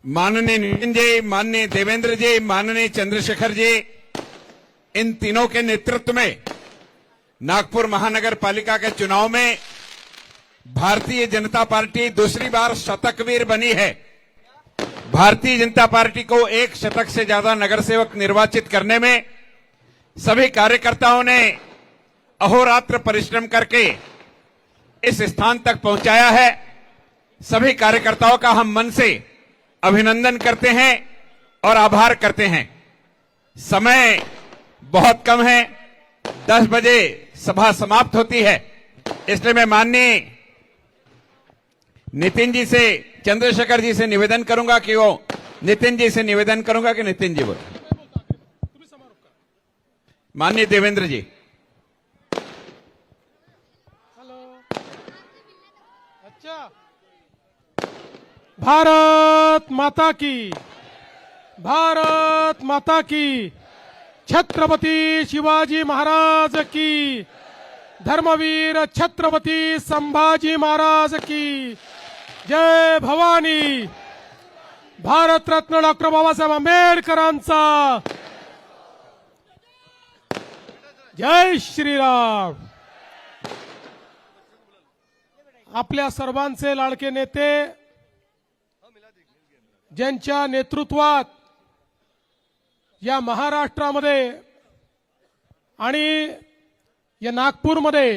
माननीय नितिन जी, माननीय देवेंद्र जी, माननीय चंद्रशेखर जी, इन तीनों के नेतृत्व में नागपुर महानगर पालिका के चुनाव में भारतीय जनता पार्टी दूसरी बार शतकवीर बनी है। भारतीय जनता पार्टी को एक शतक से ज्यादा नगर सेवक निर्वाचित करने में सभी कार्यकर्ताओं ने अहोरात्र परिश्रम करके इस स्थान तक पहुंचाया है। सभी कार्यकर्ताओं का हम मन से अभिनंदन करते हैं और आभार करते हैं। समय बहुत कम है, 10 बजे सभा समाप्त होती है, इसलिए मैं माननीय नितिन जी से, चंद्रशेखर जी से निवेदन करूंगा कि वो नितिन जी से निवेदन करूंगा कि नितिन जी बोल, माननीय देवेंद्र जी। अच्छा, भारत माता की, भारत माता की, छत्रपती शिवाजी महाराज की, धर्मवीर छत्रपती संभाजी महाराज की जय भवानी। भारत रत्न डॉक्टर बाबासाहेब आंबेडकरांचा जय श्रीराम। आपल्या सर्वांचे लाडके नेते, ज्यांच्या नेतृत्वात या महाराष्ट्रामध्ये आणि या नागपूरमध्ये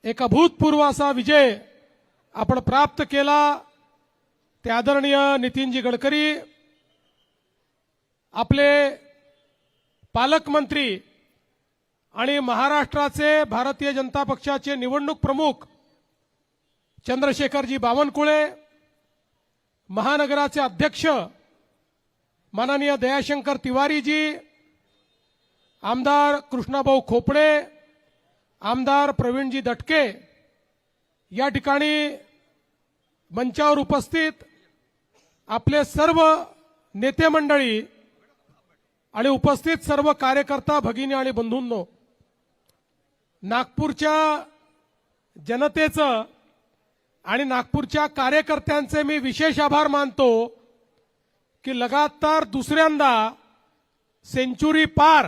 एक अभूतपूर्व असा विजय आपण प्राप्त केला, ते आदरणीय नितीनजी गडकरी, आपले पालकमंत्री आणि महाराष्ट्राचे भारतीय जनता पक्षाचे निवडणूक प्रमुख चंद्रशेखरजी बावनकुळे, महानगराचे अध्यक्ष माननीय दयाशंकर तिवारी जी, आमदार कृष्णाभाऊ खोपडे, आमदार प्रवीणजी दटके, या ठिकाणी मंचावर उपस्थित आपले सर्व नेते मंडळी आणि उपस्थित सर्व कार्यकर्ता भगिनी आणि बंधूंनो, नागपूरच्या जनतेचं आणि नागपूरच्या कार्यकर्त्यांचे मी विशेष आभार मानतो की लगातार दुसऱ्यांदा सेंचुरी पार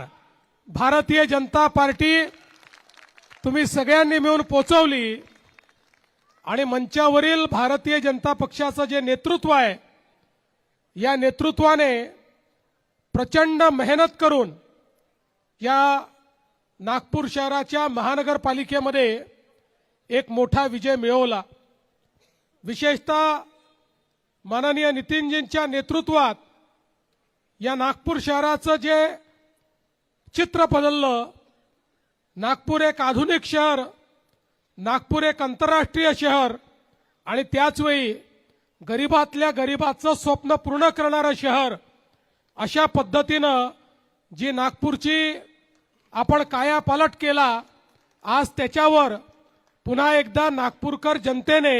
भारतीय जनता पार्टी तुम्ही सगळ्यांनी मिळून पोहोचवली आणि मंचावरील भारतीय जनता पक्षाचं जे नेतृत्व आहे, या नेतृत्वाने प्रचंड मेहनत करून या नागपूर शहराच्या महानगरपालिकेमध्ये एक मोठा विजय मिळवला। विशेषतः माननीय नितीनजींच्या नेतृत्वात या नागपूर शहराचं जे चित्र बदललं, नागपूर एक आधुनिक शहर, नागपूर एक आंतरराष्ट्रीय शहर आणि त्याचवेळी गरीबातल्या गरीबाचं स्वप्न पूर्ण करणारं शहर, अशा पद्धतीनं जी नागपूरची आपण कायापालट केला, आज त्याच्यावर पुन्हा एकदा नागपूरकर जनतेने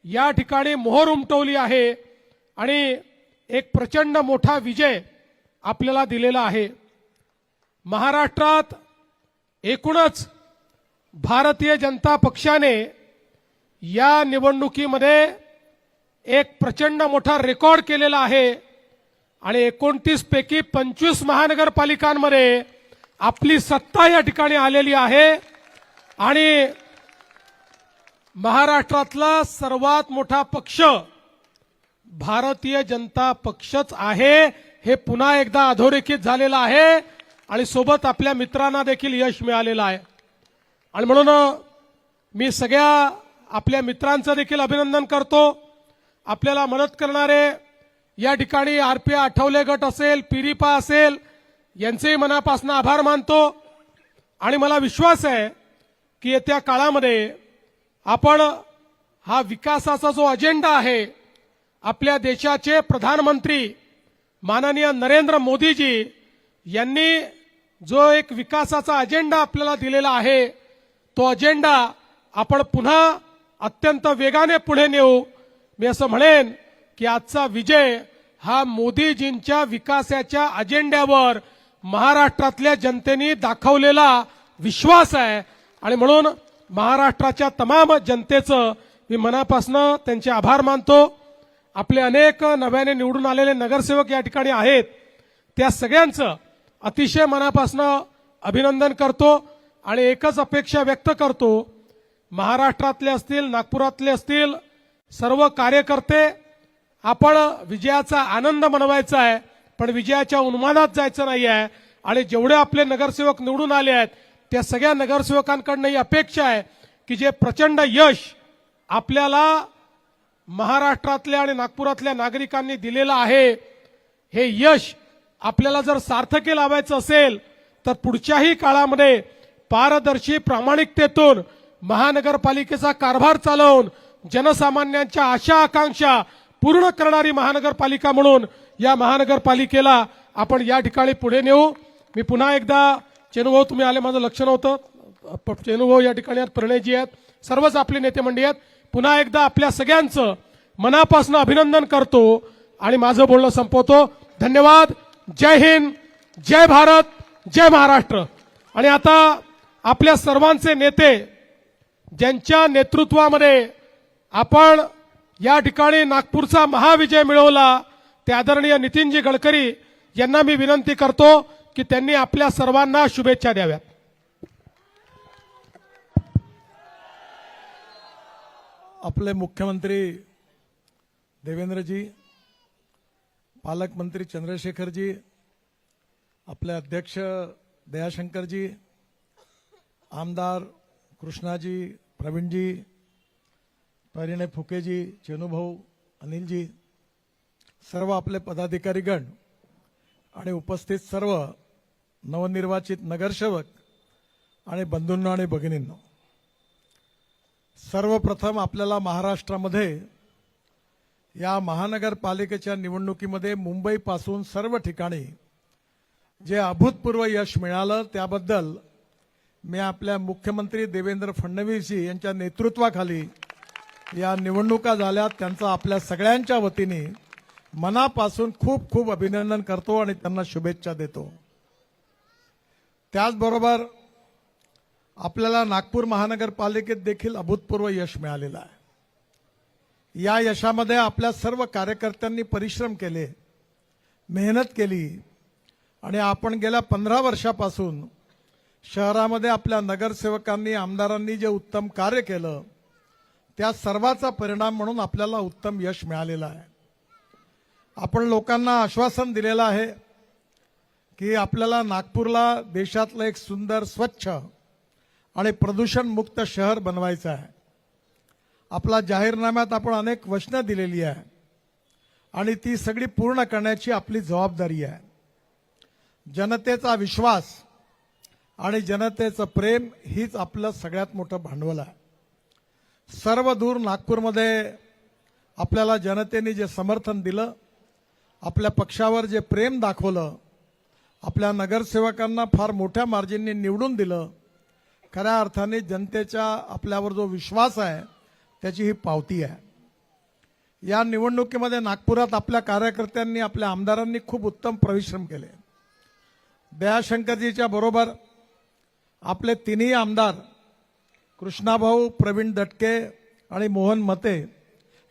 या ठिकाणी मोहर उमटवली आहे आणि एक प्रचंड मोठा विजय आपल्याला दिलेला आहे। महाराष्ट्रात एकूणच भारतीय जनता पक्षाने या निवडणुकीमध्ये एक प्रचंड मोठा रेकॉर्ड केलेला आहे आणि 29 पैकी 25 महानगरपालिकांमध्ये आपली सत्ता या ठिकाणी आलेली आहे आणि महाराष्ट्रातला सर्वात मोठा पक्ष भारतीय जनता पक्षच आहे, हे पुन्हा एकदा अधोरेखित झालेलं आहे आणि सोबत आपल्या मित्रांना देखील यश मिळालेलं आहे। आणि म्हणून मी सगळ्या आपल्या मित्रांचं देखील अभिनंदन करतो। आपल्याला मदत करणारे या ठिकाणी आरपी आठवले गट असेल, पिरिपा असेल, यांचेही मनापासून आभार मानतो आणि मला विश्वास आहे की येत्या काळामध्ये आपण हा विकासाचा जो अजेंडा आहे, आपल्या देशाचे प्रधानमंत्री माननीय नरेंद्र मोदीजी यांनी जो एक विकासाचा अजेंडा आपल्याला दिलेला आहे, तो अजेंडा आपण पुन्हा अत्यंत वेगाने पुढे नेऊ। मी असं म्हणेन की आजचा विजय हा मोदीजींच्या विकासाच्या अजेंड्यावर महाराष्ट्रातल्या जनतेने दाखवलेला विश्वास आहे आणि म्हणून महाराष्ट्राच्या तमाम जनतेचं मी मनापासून त्यांचे आभार मानतो आपले अनेक नव्याने निवडून आलेले नगरसेवक या ठिकाणी आहेत, त्या सगळ्यांचं अतिशय मनापासून अभिनंदन करतो आणि एकच अपेक्षा व्यक्त करतो, महाराष्ट्रातले असतील, नागपुरातले असतील सर्व कार्यकर्ते, आपण विजयाचा आनंद मनवायचा आहे, पण विजयाच्या उन्मादात जायचं नाही आहे. आणि जेवढे आपले नगरसेवक निवडून आले आहेत त्या सगळ्या नगरसेवकांकडनं ही अपेक्षा आहे की जे प्रचंड यश आपल्याला महाराष्ट्रातल्या आणि नागपुरातल्या नागरिकांनी दिलेलं आहे, हे यश आपल्याला जर सार्थकी लावायचं असेल तर पुढच्याही काळामध्ये पारदर्शी प्रामाणिकतेतून महानगरपालिकेचा कारभार चालवून जनसामान्यांच्या आशा आकांक्षा पूर्ण करणारी महानगरपालिका म्हणून या महानगरपालिकेला आपण या ठिकाणी पुढे नेऊ. मी पुन्हा एकदा चेनुभाऊ, तुम्ही आले माझं लक्ष नव्हतं, चेनुभाऊ या ठिकाणी आहेत, प्रणयजी आहेत, सर्वच आपले नेते मंडळी आहेत, पुन्हा एकदा आपल्या सगळ्यांचं मनापासून अभिनंदन करतो आणि माझं बोलणं संपवतो. धन्यवाद. जय हिंद, जय भारत, जय महाराष्ट्र. आणि आता आपल्या सर्वांचे नेते ज्यांच्या नेतृत्वामध्ये आपण या ठिकाणी नागपूरचा महाविजय मिळवला, ते आदरणीय नितीनजी गडकरी यांना मी विनंती करतो की त्यांनी आपल्या सर्वांना शुभेच्छा द्याव्यात. आपले मुख्यमंत्री देवेंद्रजी, पालकमंत्री चंद्रशेखरजी, आपले अध्यक्ष दयाशंकरजी, आमदार कृष्णाजी, प्रवीणजी, परिणय फुकेजी, चेनुभाऊ, अनिलजी, सर्व आपले पदाधिकारीगण आणि उपस्थित सर्व नवनिर्वाचित नगरसेवक आणि बंधूंनो आणि भगिनींनो, सर्वप्रथम आपल्याला महाराष्ट्रामध्ये या महानगरपालिकेच्या निवडणुकीमध्ये मुंबईपासून सर्व ठिकाणी जे अभूतपूर्व यश मिळालं त्याबद्दल मी आपल्या मुख्यमंत्री देवेंद्र फडणवीसजी यांच्या नेतृत्वाखाली या निवडणुका झाल्या त्यांचं आपल्या सगळ्यांच्या वतीने मनापासून खूप खूप अभिनंदन करतो आणि त्यांना शुभेच्छा देतो. त्याचबरोबर आपल्याला नागपूर महानगरपालिकेत देखील अभूतपूर्व यश मिळालेलं आहे. या यशामध्ये आपल्या सर्व कार्यकर्त्यांनी परिश्रम केले, मेहनत केली आणि आपण गेल्या 15 वर्षापासून शहरामध्ये आपल्या नगरसेवकांनी, आमदारांनी जे उत्तम कार्य केलं त्या सर्वाचा परिणाम म्हणून आपल्याला उत्तम यश मिळालेलं आहे. आपण लोकांना आश्वासन दिलेलं आहे की आपल्याला नागपूरला देशातलं एक सुंदर, स्वच्छ आणि प्रदूषण मुक्त शहर बनवायचं आहे. आपला जाहीरनाम्यात आपण अनेक वचनं दिलेली आहे आणि ती सगळी पूर्ण करण्याची आपली जबाबदारी आहे. जनतेचा विश्वास आणि जनतेचं प्रेम हीच आपलं सगळ्यात मोठं भांडवल आहे. सर्व दूर नागपूरमध्ये आपल्याला जनतेने जे समर्थन दिलं, आपल्या पक्षावर जे प्रेम दाखवलं, आपल्या नगरसेवकांना फार मोठ्या मार्जिनने निवडून दिलं, खऱ्या अर्थाने जनतेचा आपल्यावर जो विश्वास आहे त्याची ही पावती आहे. या निवडणुकीमध्ये नागपुरात आपल्या कार्यकर्त्यांनी, आपल्या आमदारांनी खूप उत्तम परिश्रम केले. दयाशंकरजीच्या बरोबर आपले तिन्ही आमदार कृष्णाभाऊ, प्रवीण दटके आणि मोहन मते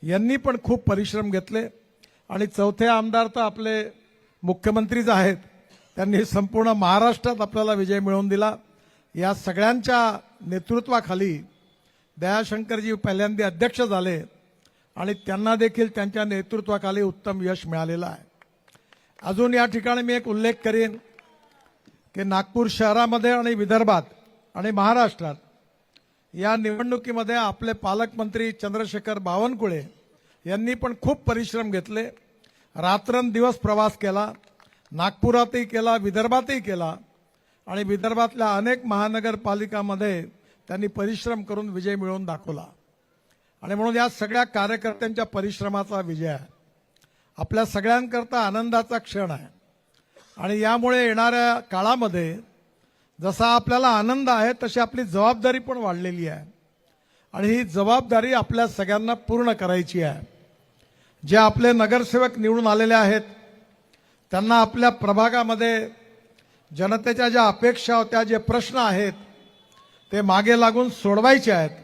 यांनी पण खूप परिश्रम घेतले आणि चौथे आमदार तर आपले मुख्यमंत्रीच आहेत, त्यांनी संपूर्ण महाराष्ट्रात आपल्याला विजय मिळवून दिला. या सगळ्यांच्या नेतृत्वाखाली दयाशंकरजी पहिल्यांदा अध्यक्ष झाले आणि त्यांना देखील त्यांच्या नेतृत्वाखाली उत्तम यश मिळालेलं आहे. अजून या ठिकाणी मी एक उल्लेख करेन की नागपूर शहरामध्ये आणि विदर्भात आणि महाराष्ट्रात या निवडणुकीमध्ये आपले पालकमंत्री चंद्रशेखर बावनकुळे यांनी पण खूप परिश्रम घेतले, रात्रंदिवस प्रवास केला, नागपुरातही केला, विदर्भातही केला आणि विदर्भातल्या अनेक महानगरपालिकांमध्ये त्यांनी परिश्रम करून विजय मिळवून दाखवला. आणि म्हणून या सगळ्या कार्यकर्त्यांच्या परिश्रमाचा विजय आहे. आपल्या सगळ्यांकरता आनंदाचा क्षण आहे आणि यामुळे येणाऱ्या काळामध्ये जसा आपल्याला आनंद आहे तशी आपली जबाबदारी पण वाढलेली आहे आणि ही जबाबदारी आपल्या सगळ्यांना पूर्ण करायची आहे. जे आपले नगरसेवक निवडून आलेले आहेत त्यांना आपल्या प्रभागामध्ये जनतेच्या ज्या अपेक्षा होत्या, जे प्रश्न आहेत ते मागे लागून सोडवायचे आहेत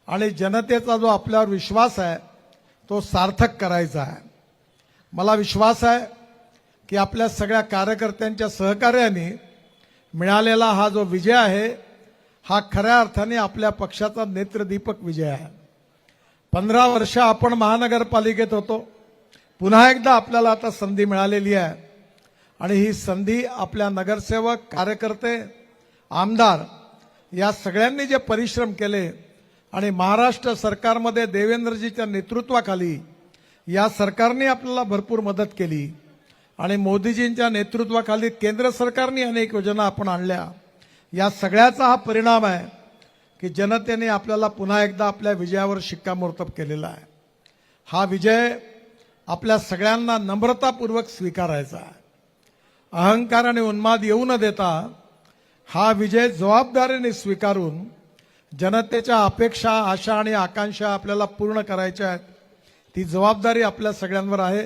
आणि जनतेचा जो आपल्यावर विश्वास आहे तो सार्थक करायचा आहे. मला विश्वास आहे की आपल्या सगळ्या कार्यकर्त्यांच्या सहकार्याने मिळालेला हा जो विजय आहे हा खऱ्या अर्थाने आपल्या पक्षाचा नेत्रदीपक विजय आहे. 15 वर्ष आपण महानगरपालिकेत होतो. पुन्हा एकदा आपल्याला आता संधी मिळालेली आहे आणि ही संधी आपल्या नगरसेवक, कार्यकर्ते, आमदार या सगळ्यांनी जे परिश्रम केले आणि महाराष्ट्र सरकारमध्ये देवेंद्रजीच्या नेतृत्वाखाली या सरकारने आपल्याला भरपूर मदत केली आणि मोदीजींच्या नेतृत्वाखाली केंद्र सरकारने अनेक योजना आपण आणल्या. या सगळ्याचा हा परिणाम आहे की जनतेने आपल्याला पुन्हा एकदा आपल्या विजयावर शिक्कामोर्तब केलेला आहे. हा विजय आपल्या सगळ्यांना नम्रतापूर्वक स्वीकारायचा आहे. अहंकार आणि उन्माद येऊ न देता हा विजय जबाबदारीने स्वीकारून जनतेच्या अपेक्षा, आशा आणि आकांक्षा आपल्याला पूर्ण करायच्या आहेत. ती जबाबदारी आपल्या सगळ्यांवर आहे.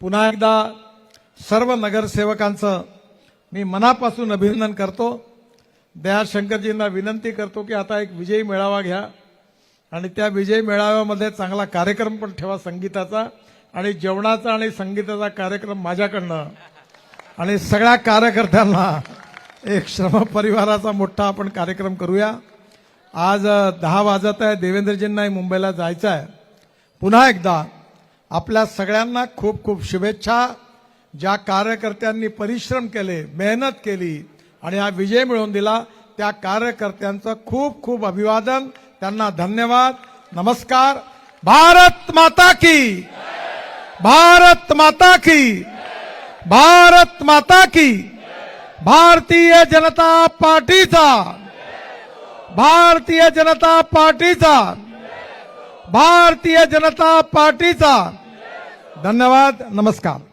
पुन्हा एकदा सर्व नगरसेवकांचं मी मनापासून अभिनंदन करतो. दयाशंकरजींना विनंती करतो की आता एक विजयी मेळावा घ्या आणि त्या विजयी मेळाव्यामध्ये चांगला कार्यक्रम पण ठेवा संगीताचा आणि जेवणाचा आणि संगीताचा कार्यक्रम माझ्याकडनं आणि सगळ्या कार्यकर्त्यांना एक श्रम परिवाराचा मोठा आपण कार्यक्रम करूया. आज 10 वाजत आहे. देवेंद्रजींनाही मुंबईला जायचं आहे. पुन्हा एकदा आपल्या सगळ्यांना खूप खूप शुभेच्छा. ज्या कार्यकर्त्यांनी परिश्रम केले, मेहनत केली आणि हा विजय मिळवून दिला त्या कार्यकर्त्यांचं खूप खूप अभिवादन. त्यांना धन्यवाद. नमस्कार. भारत माता की, भारत माता की, भारत माता की. भारतीय जनता पार्टीचा, भारतीय जनता पार्टीचा, भारतीय जनता पार्टीचा. धन्यवाद. नमस्कार.